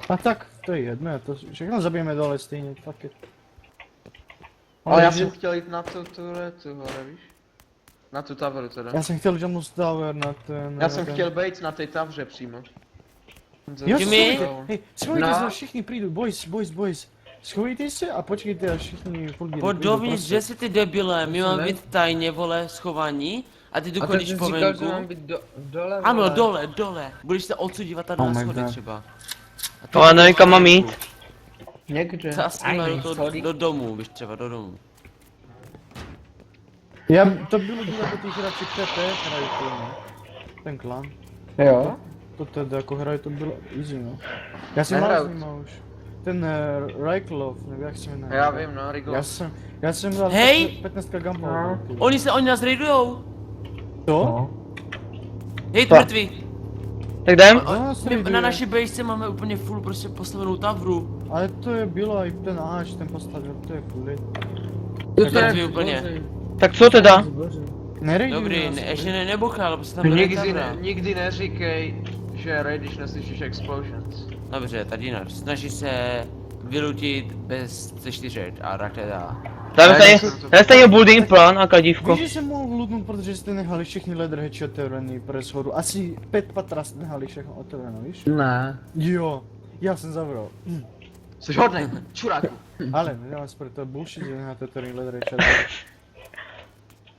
A tak, to je jedno, to všechno zabijeme dole stejně, fuck it. Ale já jsem chtěl jít na tu turetu hore, víš? Na tu tavru teda. Já jsem chtěl jump tower na ten... Já jsem chtěl být na té tavře přímo. Jo, Jimmy? hej, schovejte No. se, všichni přijdu, boys. Schovejte se a počkejte, až všichni fulgíry Pojď přijdou, dovnitř, prostě. že si ty debile, my máme Ne. být tajně, vole, schovaní a ty tu A chodíš teď po jsi říkal, že venku. mám být dole, Ano, vole. dole. Budeš se odsud dívat tady Oh na my schody God. třeba. A No a nevím, kam mám jít. Někde. Zasníme Aj, do, sorry. do domu, víš třeba do domu. To bylo dívat do těch radši PP, hrají to, no. Ten klan. Jo? To teda jako hrají to bylo easy, no. Já jsem Nehraju. mal s nima už. Ten Ryklov, nebo jak se jmenuje. Já vím, no, Riglo. Já jsem dal Hej! 15 gambol. No. Oni nás raidujou. To? Hej, tu Tak. mrtví. Tak jdem? No, se My na raiduje. naší base máme úplně full prostě postavenou tavru. Ale to je bylo i ten Až, ten postavil, to je cool. Tak mrtví úplně. Tak co teda? Nerejduj Dobrý, nás, ještě nebuchal, protože tam byla tavra. Nikdy neříkej, že raid, když neslyšíš explosions. Dobře, tady náš. Snaží se vylutit bez C4 a tak teda. Tady stejně building plán a kadívko. Víš, že jsem mohl vludnout, protože jste nechali všechny leatherhatchy otevřený pro shodu. Asi 5 patra jste nechali všechno otevřeno, víš? Ne. Jo, já jsem zavřel. Jsi hodnej, čuráku. Ale nedávám sport, to je bullshit, že necháte otevřený leatherhatch.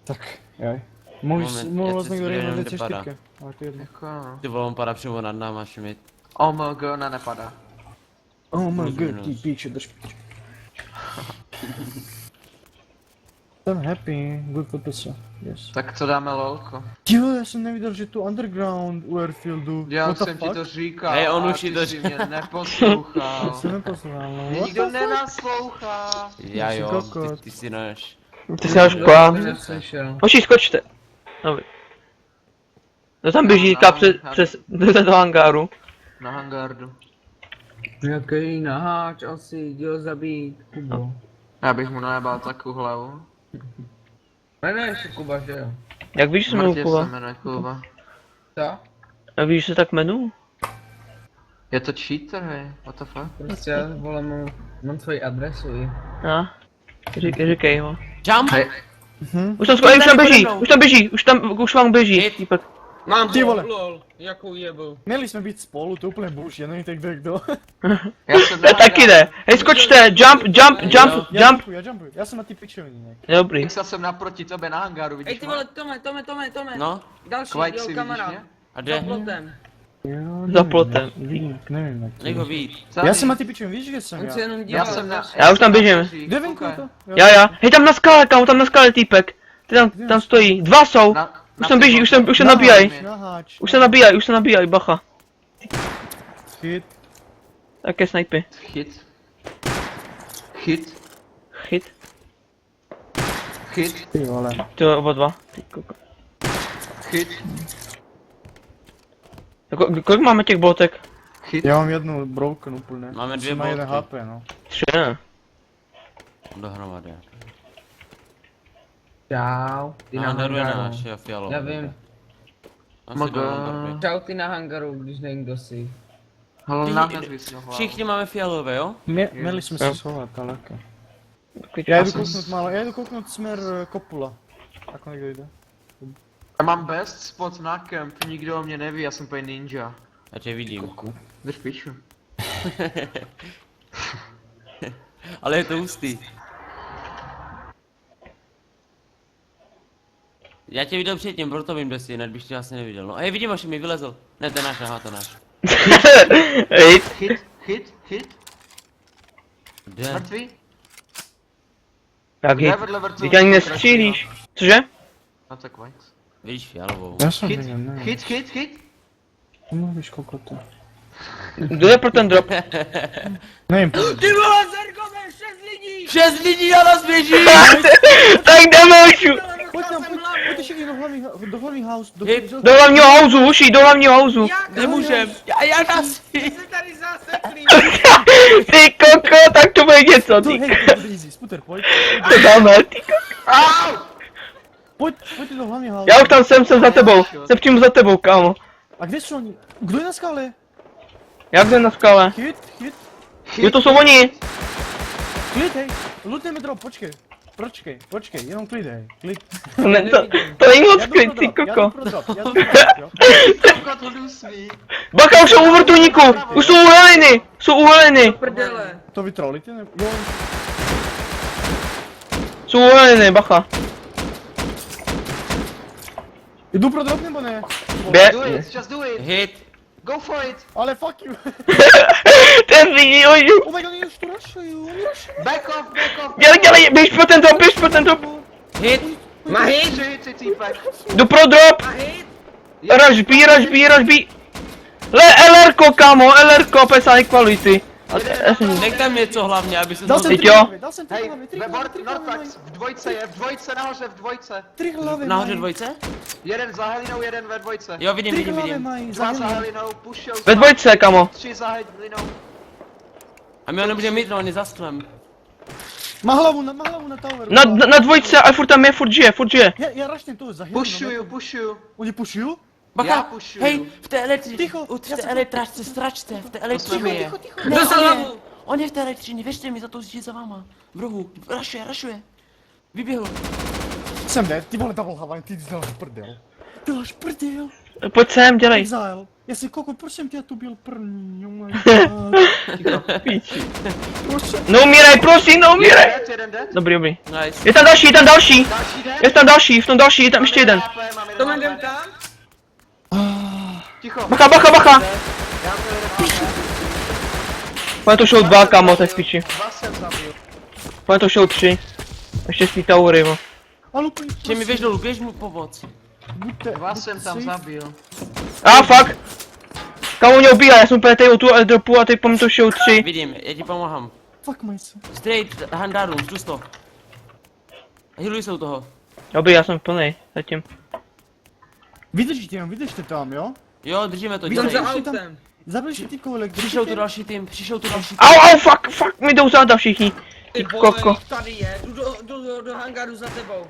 Tak, jaj. Moment, Mohl já vás si někdo zběrám rejnout do DC4, para. ale to je jedno. Jako no. Ty vole, on padá přímo nad náma, Šmit. OMG, ona nepadá. Oh my Plus god, minus. ty píče, drž píče. I'm happy, good for pizza, yes. Tak co dáme lolko? Jo, já jsem neviděl, že tu underground u airfieldu. Já What the jsem ti fuck? to říkal, Hej, on a už ti ty to jsi mě neposlouchal. Já jsem neposlouchal, no. Mě What nikdo the fuck? nenaslouchá. Já jsi jo, kokot. ty si náš. Ty jsi náš plán. Neslyšel. Hoši, skočte. Dobrý. Kdo tam běží, říká přes do toho hangáru. Na hangardu. Jaký naháč asi, jděl zabít Kubo. Já bych mu najebal takovou hlavu. Jmenuje se Kuba, že jo? Jak víš, že se jmenuji Mrtě Kuba? se jmenuje Kuba. Co? Jak víš, že se tak jmenuji? Je to cheater, hej, what the fuck? Prostě já vole, mám tvoji adresu i. A? Říkej ho. Jump! Hej, Už tam běží, Hit. týpek. Mám Ty vole. lol, jakou jebu. Měli jsme být spolu, to je úplně bullshit, nevím tak kdo. já jsem To taky jde. Hej, skočte, jump. Já jumpuju, já jsem na ty pičoviny nějak. Dobrý. Já jsem naproti tobě na hangáru, vidíš? Ej ty vole, Tome. No, Další, Kvajt jo, si vidíš kamarád. mě? a Za jde. plotem. Jo, Za plotem. Nevím jak Nech ho být. Já jsem na ty pičoviny, víš, že jsem On se já. jenom Já díval. jsem na... Já už tam běžím. Kde venku je to? Jo. Já. Hej, tam na skále, kámo, tam na skále týpek. Ty tam stojí. Dva jsou. Už tam běží, už se nabíjaj. Naháč. Už se nabíjaj, bacha. Hit. Také snajpy. Hit. Hit. Ty vole. Ty oba dva. Ty koko. Hit. Kolik máme těch botek? Hit. Já mám jednu broken úplně. Máme dvě Má jeden bolty. HP, no. 3, ne? Dohromady. Čau. Ty na Hangaru je hangaru. náš, jo, fialový. Já vím. Asi Maga. dobrý. Čau ty na hangaru, když nevím kdo jsi. Hele, na mě zvysnul hlavu. Všichni máme fialové, jo? Měli jsme se schovat, ale okay. Takový Já jdu čas. kouknout málo, já jdu kouknout směr Kopula. Ako někdo jde. Já mám best spot na kemp, nikdo o mě neví, já jsem úplně ninja. Já tě vidím. Drž piču. Ale je to hustý. Já tě viděl předtím, proto vím, kde jsi, jinak bych tě asi neviděl. No, hej, vidím, až mi vylezl. Ne, to je náš, aha, to je náš. Hit. Kde? Mrtvý? Jak hit? Vedle vrtulníku, Teď ani nestřílíš. Cože? No tak vajc. Vidíš fialovou. Já jsem Hit, viděl, ne. hit. Mluvíš kokota. Kdo je pro ten drop? Nevím, Ty vole, Zerkové, 6 lidí! 6 lidí na nás běží! Tak jdeme už! pojď tam, pojď všichni do hlavní house, Hit. Do hlavního houzu, uši, do hlavního houzu. Nemůžem. Já nás. Jsi tady zaseklý! Ty koko, tak to bude něco, To, ty. hej, to bude easy, Sputer, pojď. To dáme, ty koko. Pojď do hlavní house. Já už tam jsem za tebou. Jsem přímo za tebou, kámo. A kde jsou oni? Kdo je na skále? Já jdu na skale. Hit. Jo, to jsou oni. Klid, hej. Lootujeme drop, počkej. Počkej, jenom klid, hej. Klid. To není moc Já jdu klid, pro ty drop, koko. já jdu pro drop, jo. Kokot hnusný. Bacha, už jsou u vrtulníku. Už jsou uheleny. Jsou uheleny. Prdele. To vytrolíte, nebo? Jo. Jsou uheleny, bacha. Jdu pro drop, nebo ne? Bě. Do it, just do it. Hit. Go for it. Ale fuck you. Ten lidi, oj. Oh my god, oni už to rushují, oni rushují. Back off. Dělej, běž po ten top. Hit. Má hit. Tři týpek. Jdu pro drop. Má hit. Rush B. LRko, kámo, LRko, 50 kvality. Nech tam něco hlavně, aby se Dal to... jsem Teď tři jo. hlavy, dal jsem tři Hej, hlavy, tři ve hlavy, Bort tři hlavy, Nortax, v dvojce nahoře, v dvojce. tři hlavy, Nahoře mají. dvojce? Jeden za Helinou, jeden ve dvojce. Jo, vidím, Tři vidím, hlavy vidím. mají, Dva za za Helinou, pušou. Ve dvojce, kamo. 3 za Helinou. A my ho nebudeme mít, no, on je za sklem. Má hlavu na toweru. Na dvojce, ale furt tam je, furt žije. Já raštím tu, za Helinou. Pušuju. Oni pushují? Já Bacha, pushuju. hej, v té elektřině, Ticho, v já té jsem- elektračce, stračce, v té elektřině je. Ticho. Ne, Dostal on je. hlavu. On je v té elektřině, věřte mi, za to zjistí za váma. V rohu, rašuje. Vyběhl. Jsem dead, ty vole, double hlava, ty děláš prdel. Ty děláš prdel. Pojď sem, dělej. Exile. Já si koko, prosím tě, tu byl první, oh my god. No umíraj, prosím, no umíraj. Jeden dead. Dobrý. Nice. Je tam další. Další dead. V tom další, je tam ještě jeden. To mám jdem tam? Ticho. Bacha. Já mám jeden Pojď to show 2, kamo, to je v piči. 2 jsem zabil. Pojď to show 3. Ještě z té towery, mo. Ale úplně, Že mi běž dolů, běž mu pomoct. buďte, 2 jsem tam safe. zabil. Fuck. Kamo mě ubíhá, já jsem úplně tady o tu airdropu a teď po to show 3. Vidím, já ti pomáhám. Fuck myself. Straight, handárum, zkus to. Healuj se u toho. Dobrý, já jsem plný, zatím. Vydržte tam, jo? Jo, držíme to, Vy dělej. tam Za Ještě tam- autem. Zabili jste ty kolek, Přišel tu další tým, přišel tu další tým. Au, fuck, mi jdou záda všichni. Ty koko. Tady je. Jdu do hangáru za tebou.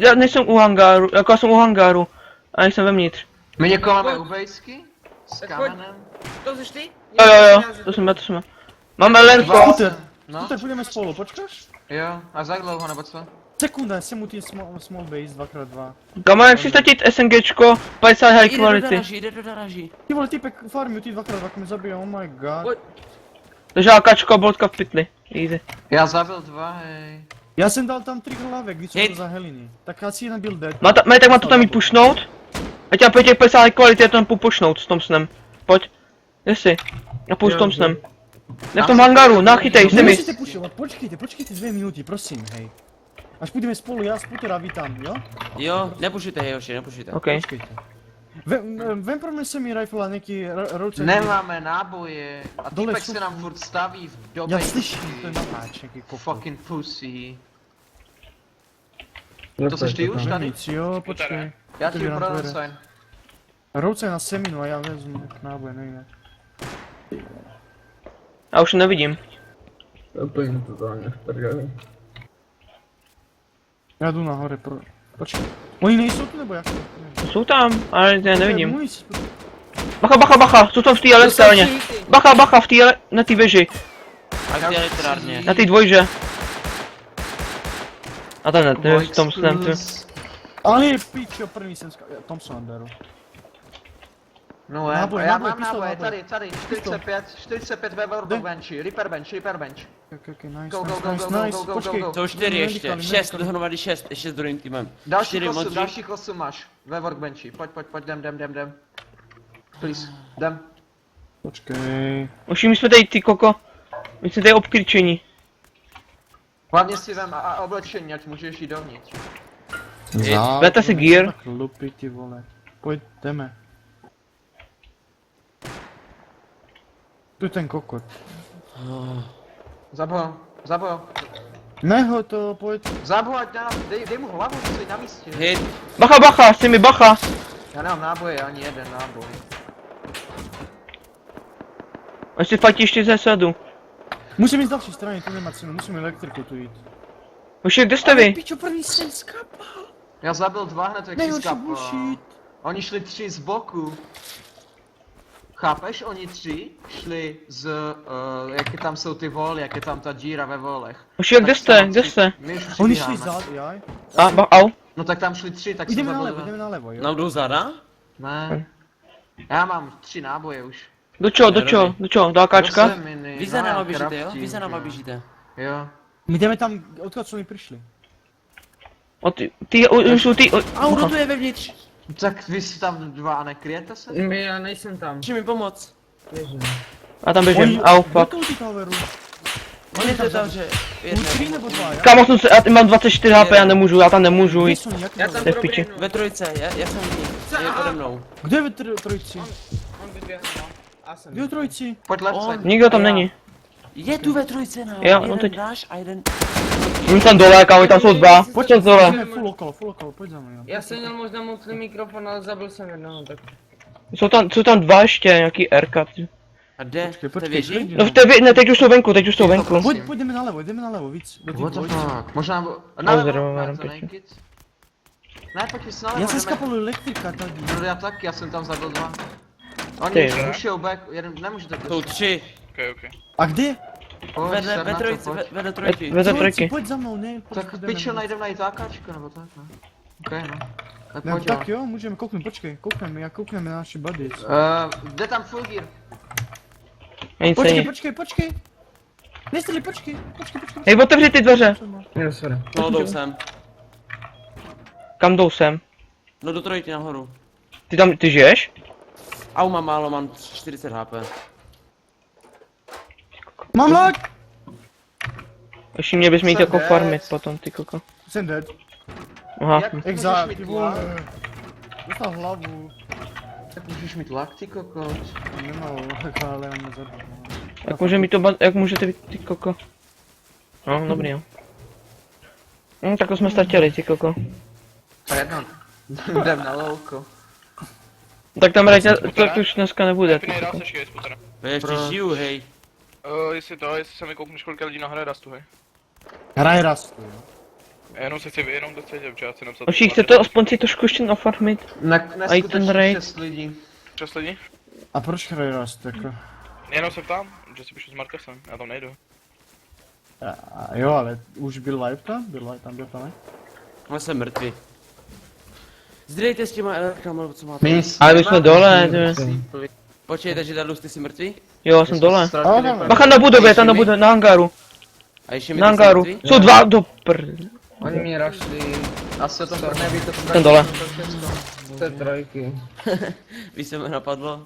Já nejsem u hangáru, jako já jsem u hangáru. A jsem vevnitř. My někoho máme u bejsky? S Tak pojď. kamenem? To jsi ty? Jo, to jsem já. Máme lenko. Scooter. No, Scooter, půjdeme spolu, počkáš? jo. A za dlouho nebo co? Sekunda, jsem u té small base 2x2. Kamo, jak si statit SNGčko, 50 high Jde do quality. daráží, jde do daráží. Ty vole, typek farmy, ty 2x2 mě zabije, oh my god. Pojď. Takže AKčko a boltka v pytli. Easy. Já zabil 2, hej. Já jsem dal tam 3 hlavek, když Hej. jsem to za Heliny. Tak asi jeden byl dead. Tak má to tam jít pušnout. A tě pojď těch 50 high quality, já to tam půjdu pušnout s Thompsonem. Pojď. Jde si. Já půjdu s Thompsonem. Ne v tom hangáru, nachytej si mi. Nemusíte pušovat, počkejte 2 minuty, prosím, hej. Až půjdeme spolu, já Scootera vítám, jo? Jo, nepušujte, Hejoši, nepušujte. OK. Počkejte. Vem pro mě semi rifle a nějaký roce. Nemáme náboje. A Dole týpek jsou- se nám furt staví do Já bejsky. slyším, to je natáč, nějaký koko. Fucking pussy. To seš ty už tady? Nic, jo, počkej. Já ti Otevírám prodám dveře. sign. Rouce na seminu a já vezmu k náboje, nejde. Já už nevidím. Úplně totálně v prdeli. Já jdu nahoře pro... Počkej. Oni nejsou tu nebo jak? Jsou tam, ale já nevidím. Munici. Bacha, jsou tam v té elektrárně. Bacha, v té na té věži. A kde elektrárně? Na té dvojže. A ten ne, to je s Thompsonem, ty. Ale je pičo, první jsem Thompson beru. No Náboje, já náboje, mám pistol, náboje, náboje. tady, 45 ve workbenchi, repair bench. Okay, nice, Go, go, nice, go, nice, go, nice, go, go, počkej. go, go. Jsou 4 ještě, Medical, 6 medical. dohromady 6, ještě s druhým týmem. 4 modří. Dalších 8 máš, ve workbenchi, pojď, jdem. Please, jdem. Počkej. Už my jsme tady, ty koko. My jsme tady obkryčení. Hlavně si vem a oblečení, ať můžeš jít dovnitř. Vete si gear. Tak lupy, ty vole. Pojď, jdeme. Tu je ten kokot. Zabo, Neho to, pojď. ať dej mu hlavu, stojí na místě. Hit. Bacha, s nimi bacha. Já nemám náboje, ani jeden náboj. Až si fajtí ještě ze sadu. Musíme jít z další strany, to nemá cenu, musíme elektriku tu jít. Už kde jste vy? Pičo, první jsem skapal. Já zabil 2 hned, jak si Nejhorší skapal. bullshit. Oni šli 3 z boku. chápeš, oni tři šli jaké tam jsou ty voly, jak je tam ta díra ve volech. Už kde Tak jste, tam kde tři- jste? My už Oni přibíháme. šli zad, jaj. Au. No tak tam šli tři, tak Jdeme jsem na zabil levo, dva. jdeme na levo, jo. No jdou zada? Ne. Já mám 3 náboje už. Do čeho? Do AKčka? Zase mini, Vy za no já náma běžíte, jo? crafting, Vy za náma jo. běžíte. Jo. My jdeme tam, odkud jsme přišli. Už jsou ty... Auto tu je vevnitř. Tak vy jste tam dva a nekryjete se? Já nejsem tam. Může mi pomoct. Běžím. A tam běžím, au, fuck. Kdo ty toweru? On je to tam, že... Tři nebo dva, já? Kámo, já mám 24 HP, já tam nemůžu Kde jít. jsou jak Já tam To je v piči. Ve trojce, já jsem v ní. Je pode mnou. Kde je ve trojici? On vyběhl, no. A jsem. Kde je v trojici? Pojď left On. side. Nikdo tam není. Je tu ve trojce, no. Jo, on Jeden teď- náš a jeden... Oni tam dole, kámo, tam jsou dva. Pojď tam dole. Jdeme full okolo, pojď za mnou. Já jsem měl možná mocný mikrofon, ale zabil jsem jednoho, tak. Jsou tam dva ještě, nějaký RK. A kde? Počkej, To počkej, věží? počkej. No ne, teď už jsou venku. Pojď, jdeme na levo, víc. Do těch What the dvojic. fuck? Možná... Zrovna, to pěkně. naked. Ne, pojď s nálevo, Já jsem jdeme. skapal elektrika tady. No já taky, já jsem tam zabil dva. Ty, Oni jo. pušujou back, jeden, nemůžete Jsou pustit. 3. A kde? Pojď, Vedle, ser ve na to, trojce, pojď. vedle trojky. Veze Trojici, trojky. pojď za mnou, ne? Tak prostě pičo, jdeme. najdem na ITákačko, nebo tak, no. Ok, no. Tak Ne, pojď, tak jo. jo, můžeme, koukneme, já koukneme na naši buddies. Jde tam full gear. A nic Počkej, není. počkej. Nestřeli, počkej. Hej, otevři ty dveře. Jo, sorry. No, jdou sem. Kam jdou sem? No do trojky nahoru. Ty žiješ? Au, mám málo, mám 40 HP. Mám loď! Ještě mě bys mít Jsem jako dead. farmit potom, ty koko. Jsem dead. Aha. Jak můžeš Exile, mít ty lak? vole. Dostal hlavu. Jak můžeš mít lak, ty kokot? Nemal lak, ale on mě zabil. Jak můžete být ty koko? No, dobrý jo. Tak to jsme ztratili, ty koko. To je jedno. Jdem na louko. Tak tam tak už dneska nebude. Ty Nejrád koko. seš je, spotera. To je ještě Proč? žiju, hej. Jestli se mi koukneš, kolika lidí nahraje Rastu, hej. Hraj Rastu, jo. Jenom se chci, jenom to chci dělat, chci napsat. Oši, chcete aspoň si trošku ještě nafarmit? A i ten Neskutečně raid. 6 lidí. 6 lidí? A proč hraj Rast, jako? Jenom se ptám, že si píšu s Markasem, já tam nejdu. Jo, ale už byl live tam? Byl tam, ne? Já jsem mrtvý. Zdrejte s těma elektrama, nebo co máte. Ale my jsme dole, Počkej, takže Darlus, ty jsi mrtvý? Jo, já jsem dole. Ano. Bacha na budově, tam na budově, na hangáru. A ještě mi Na ty jsi hangáru. mrtvý? Jsou dva do Oni mě rašli A se to neví, to Ten dole. z té trojky. Víš, co mě napadlo?